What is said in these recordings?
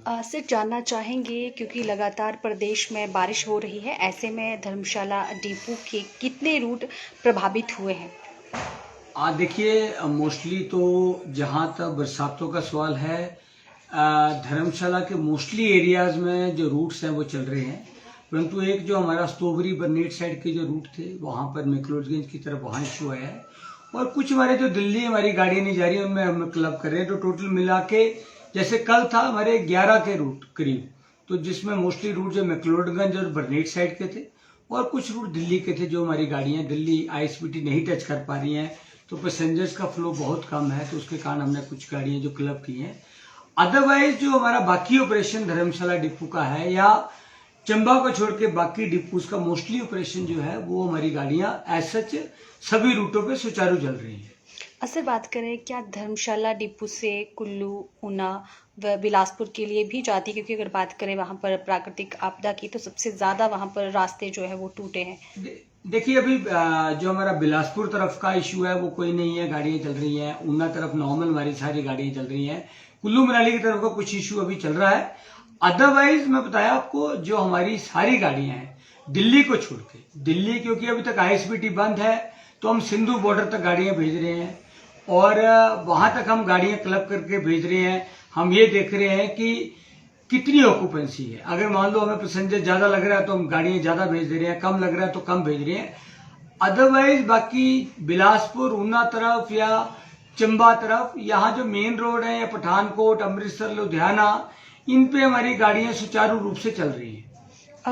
सिर्फ जानना चाहेंगे क्योंकि लगातार प्रदेश में बारिश हो रही है, ऐसे में धर्मशाला डिपो के कितने रूट प्रभावित हुए हैं? देखिए मोस्टली तो जहाँ तक बरसातों का सवाल है, धर्मशाला के मोस्टली एरियाज में जो रूट्स हैं वो चल रहे हैं। परंतु एक जो हमारा स्ट्रॉबेरी बरनेट साइड के जो रूट थे वहाँ पर मैक्लोडगंज की तरफ वहाँ इशू आया है। और कुछ हमारे जो दिल्ली हमारी गाड़ियाँ नहीं जा रही उनमें हम क्लब कर रहे हैं। तो टोटल मिला के जैसे कल था हमारे 11 के रूट करीब, तो जिसमें मोस्टली रूट जो मैक्लोडगंज और बरनेट साइड के थे और कुछ रूट दिल्ली के थे। जो हमारी गाड़ियाँ दिल्ली आईएसबीटी नहीं टच कर पा रही हैं तो पैसेंजर्स का फ्लो बहुत कम है, तो उसके कारण हमने कुछ गाड़ियां जो क्लब की हैं। अदरवाइज जो हमारा बाकी ऑपरेशन धर्मशाला डिपो का है या चंबा को छोड़ के बाकी डिपोज का मोस्टली ऑपरेशन जो है वो हमारी गाड़ियां एज सच सभी रूटों पे सुचारू चल रही हैं। असल बात करें, क्या धर्मशाला डिपो से कुल्लू, ऊना व बिलासपुर के लिए भी जाती है? क्योंकि अगर बात करें वहां पर प्राकृतिक आपदा की तो सबसे ज्यादा वहां पर रास्ते जो है वो टूटे हैं। देखिए अभी जो हमारा बिलासपुर तरफ का इशू है वो कोई नहीं है, गाड़ियां चल रही हैं। ऊना तरफ नॉर्मल हमारी सारी गाड़ियां चल रही हैं। कुल्लू मनाली की तरफ का कुछ इशू अभी चल रहा है। अदरवाइज मैं बताया आपको जो हमारी सारी गाड़ियां हैं दिल्ली को छोड़ के, दिल्ली क्योंकि अभी तक आईएसबीटी बंद है तो हम सिंधु बॉर्डर तक गाड़ियां भेज रहे हैं और वहां तक हम गाड़ियां क्लब करके भेज रहे हैं। हम ये देख रहे हैं कि कितनी ऑक्यूपेंसी है। अगर मान लो हमें पैसेंजर ज्यादा लग रहा है तो हम गाड़ियां ज्यादा भेज दे रहे हैं, कम लग रहा है तो कम भेज रहे हैं। अदरवाइज बाकी बिलासपुर, ऊना तरफ या चंबा तरफ, यहाँ जो मेन रोड है या पठानकोट, अमृतसर, लुधियाना, इन पे हमारी गाड़ियां सुचारू रूप से चल रही है।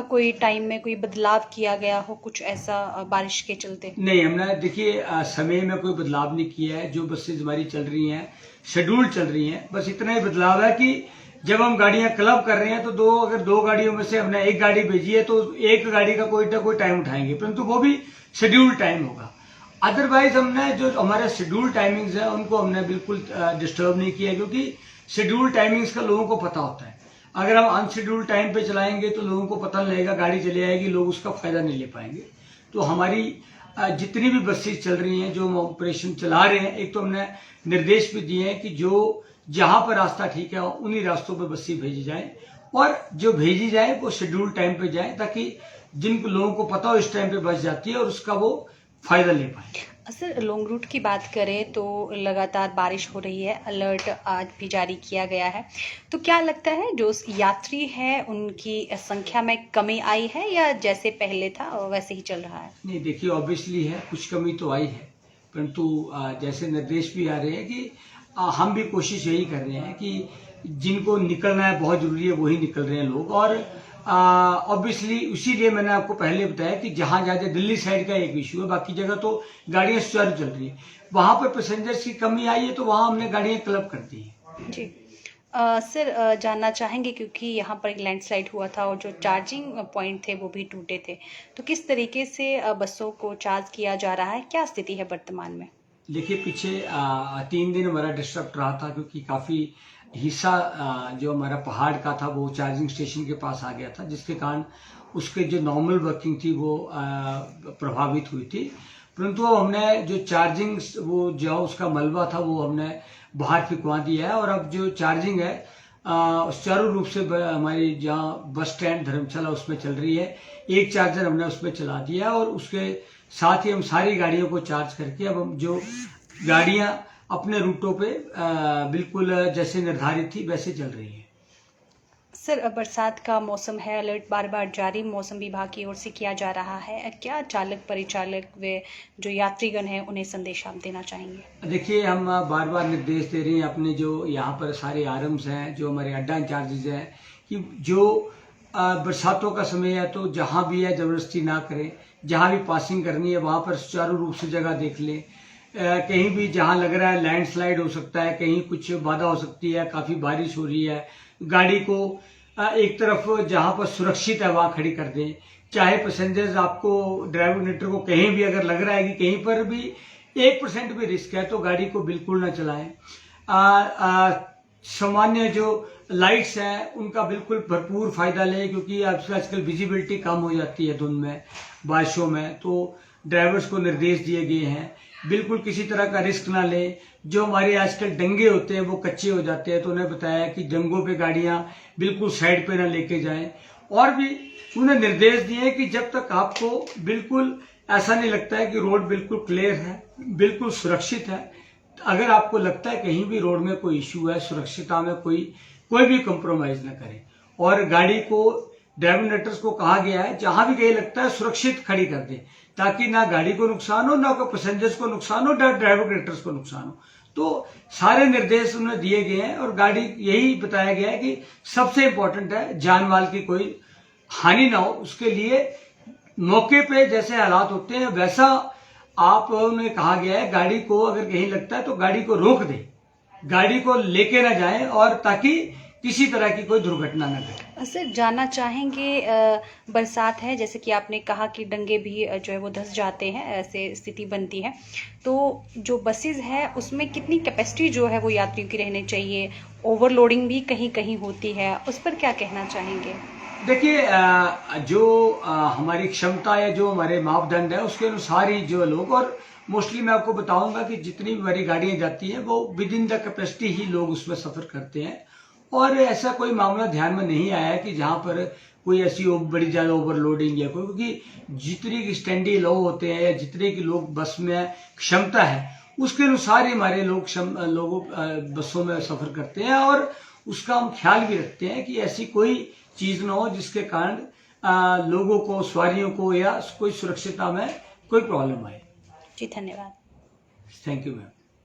कोई टाइम में कोई बदलाव किया गया हो कुछ ऐसा बारिश के चलते? नहीं, हमने देखिए समय में कोई बदलाव नहीं किया है। जो बसेज हमारी चल रही हैं शेड्यूल चल रही हैं, बस इतना ही बदलाव है कि जब हम गाड़ियां क्लब कर रहे हैं तो अगर दो गाड़ियों में से हमने एक गाड़ी भेजी है तो एक गाड़ी का कोई ना कोई टाइम उठाएंगे, परंतु वो भी शेड्यूल टाइम होगा। अदरवाइज हमने जो हमारे शेड्यूल टाइमिंग्स है उनको हमने बिल्कुल डिस्टर्ब नहीं किया, क्योंकि शेड्यूल टाइमिंग्स का लोगों को पता होता है। अगर हम अनशेड्यूल टाइम पे चलाएंगे तो लोगों को पता नहीं लगेगा, गाड़ी चली आएगी, लोग उसका फायदा नहीं ले पाएंगे। तो हमारी जितनी भी बसेस चल रही हैं, जो हम ऑपरेशन चला रहे हैं, एक तो हमने निर्देश भी दिए हैं कि जो जहां पर रास्ता ठीक है उन्हीं रास्तों पे बसें भेजी जाए और जो भेजी जाए वो शेड्यूल टाइम पे जाए, ताकि जिन लोगों को पता हो इस टाइम पे बस जाती है और उसका वो फायदा ले पाए। सर, लॉन्ग रूट की बात करें तो लगातार बारिश हो रही है, अलर्ट आज भी जारी किया गया है। तो क्या लगता है जो यात्री हैं उनकी संख्या में कमी आई है या जैसे पहले था वैसे ही चल रहा है? नहीं, देखिए ऑब्वियसली है, कुछ कमी तो आई है, परंतु जैसे निर्देश भी आ रहे हैं कि हम भी कोशिश यही कर रहे हैं कि जिनको निकलना है बहुत जरूरी है वही निकल रहे हैं लोग। और ऑब्वियसली इसीलिए मैंने आपको पहले बताया कि जहां जहां दिल्ली साइड का एक इशू है, बाकी जगह तो गाड़ियां सुचारू चल रही है। वहां पर पैसेंजर्स की कमी आई है तो वहां हमने गाड़ियां क्लब कर दी है। जी। सर, जानना चाहेंगे क्योंकि यहाँ पर एक लैंडस्लाइड हुआ था और जो चार्जिंग पॉइंट थे वो भी टूटे थे, तो किस तरीके से बसों को चार्ज किया जा रहा है, क्या स्थिति है वर्तमान में? देखिए पीछे 3 दिन हमारा डिस्टर्ब रहा था, क्योंकि काफी हिस्सा जो हमारा पहाड़ का था वो चार्जिंग स्टेशन के पास आ गया था, जिसके कारण उसके जो नॉर्मल वर्किंग थी वो प्रभावित हुई थी। परंतु अब हमने जो चार्जिंग वो जो उसका मलबा था वो हमने बाहर फिकवा दिया है और अब जो चार्जिंग है सुचारू रूप से हमारी जहाँ बस स्टैंड धर्मशाला उसमें चल रही है। एक चार्जर हमने उसमें चला दिया है और उसके साथ ही हम सारी गाड़ियों को चार्ज करके अब हम जो गाड़ियां अपने रूटों पे बिल्कुल जैसे निर्धारित थी वैसे चल रही हैं। सर, बरसात का मौसम है, अलर्ट बार बार जारी मौसम विभाग की ओर से किया जा रहा है। क्या चालक, परिचालक व जो यात्रीगण हैं उन्हें संदेश आप देना चाहेंगे? देखिए हम बार बार निर्देश दे रहे हैं अपने जो यहाँ पर सारे आरएम्स हैं, जो हमारे अड्डा इंचार्जेज हैं, कि जो बरसातों का समय है तो जहां भी है जबरदस्ती ना करें। जहां भी पासिंग करनी है वहां पर सुचारू रूप से जगह देख लें। कहीं भी जहां लग रहा है लैंडस्लाइड हो सकता है, कहीं कुछ बाधा हो सकती है, काफी बारिश हो रही है, गाड़ी को एक तरफ जहां पर सुरक्षित है वहां खड़ी कर दें। चाहे पैसेंजर्स आपको ड्राइवर कंडक्टर को कहीं भी अगर लग रहा है कि कहीं पर भी 1% भी रिस्क है तो गाड़ी को बिल्कुल ना चलाएं। सामान्य जो लाइट्स हैं उनका बिल्कुल भरपूर फायदा लें, क्योंकि आजकल विजिबिलिटी कम हो जाती है धुंध में, बारिशों में। तो ड्राइवर्स को निर्देश दिए गए हैं बिल्कुल किसी तरह का रिस्क ना लें। जो हमारे आजकल डंगे होते हैं वो कच्चे हो जाते हैं, तो उन्हें बताया कि डंगों पे गाड़ियां बिल्कुल साइड पे ना लेके जाएं। और भी उन्हें निर्देश दिए कि जब तक आपको बिल्कुल ऐसा नहीं लगता है कि रोड बिल्कुल क्लियर है, बिल्कुल सुरक्षित है, अगर आपको लगता है कहीं भी रोड में कोई इश्यू है, सुरक्षितता में कोई भी कंप्रोमाइज ना करें। और गाड़ी को ड्राइविंग को कहा गया है जहां भी कहीं लगता है सुरक्षित खड़ी कर दें, ताकि ना गाड़ी को नुकसान हो, ना पैसेंजर्स को नुकसान हो, ना ड्राइविंग को नुकसान हो। तो सारे निर्देश उन्हें दिए गए हैं और गाड़ी यही बताया गया है कि सबसे इंपॉर्टेंट है जान माल की कोई हानि ना हो। उसके लिए मौके पे जैसे हालात होते हैं वैसा आप उन्हें कहा गया है, गाड़ी को अगर कहीं लगता है तो गाड़ी को रोक दे, गाड़ी को लेके ना जाएं, और ताकि किसी तरह की कोई दुर्घटना न घटे। सर जानना चाहेंगे, बरसात है जैसे कि आपने कहा कि डंगे भी जो है वो धंस जाते हैं, ऐसे स्थिति बनती है, तो जो बसेस है उसमें कितनी कैपेसिटी जो है वो यात्रियों की रहनी चाहिए? ओवरलोडिंग भी कहीं कहीं होती है, उस पर क्या कहना चाहेंगे? देखिए, जो हमारी क्षमता है, जो हमारे मापदंड है, उसके अनुसार ही जो लोग, और मोस्टली मैं आपको बताऊंगा कि जितनी भी बड़ी गाड़ियां जाती हैं वो विद इन द कैपेसिटी ही लोग उसमें सफर करते हैं। और ऐसा कोई मामला ध्यान में नहीं आया है कि जहां पर कोई ऐसी बड़ी ज्यादा ओवरलोडिंग या कोई, क्योंकि जितनी की स्टैंडी लो होते हैं या जितने की लोग बस में क्षमता है उसके अनुसार ही हमारे लोग बसों में सफर करते हैं। और उसका हम ख्याल भी रखते हैं कि ऐसी कोई चीज ना हो जिसके कारण लोगों को, सवारियों को या कोई सुरक्षितता में कोई प्रॉब्लम आए। जी धन्यवाद। Thank you ma'am.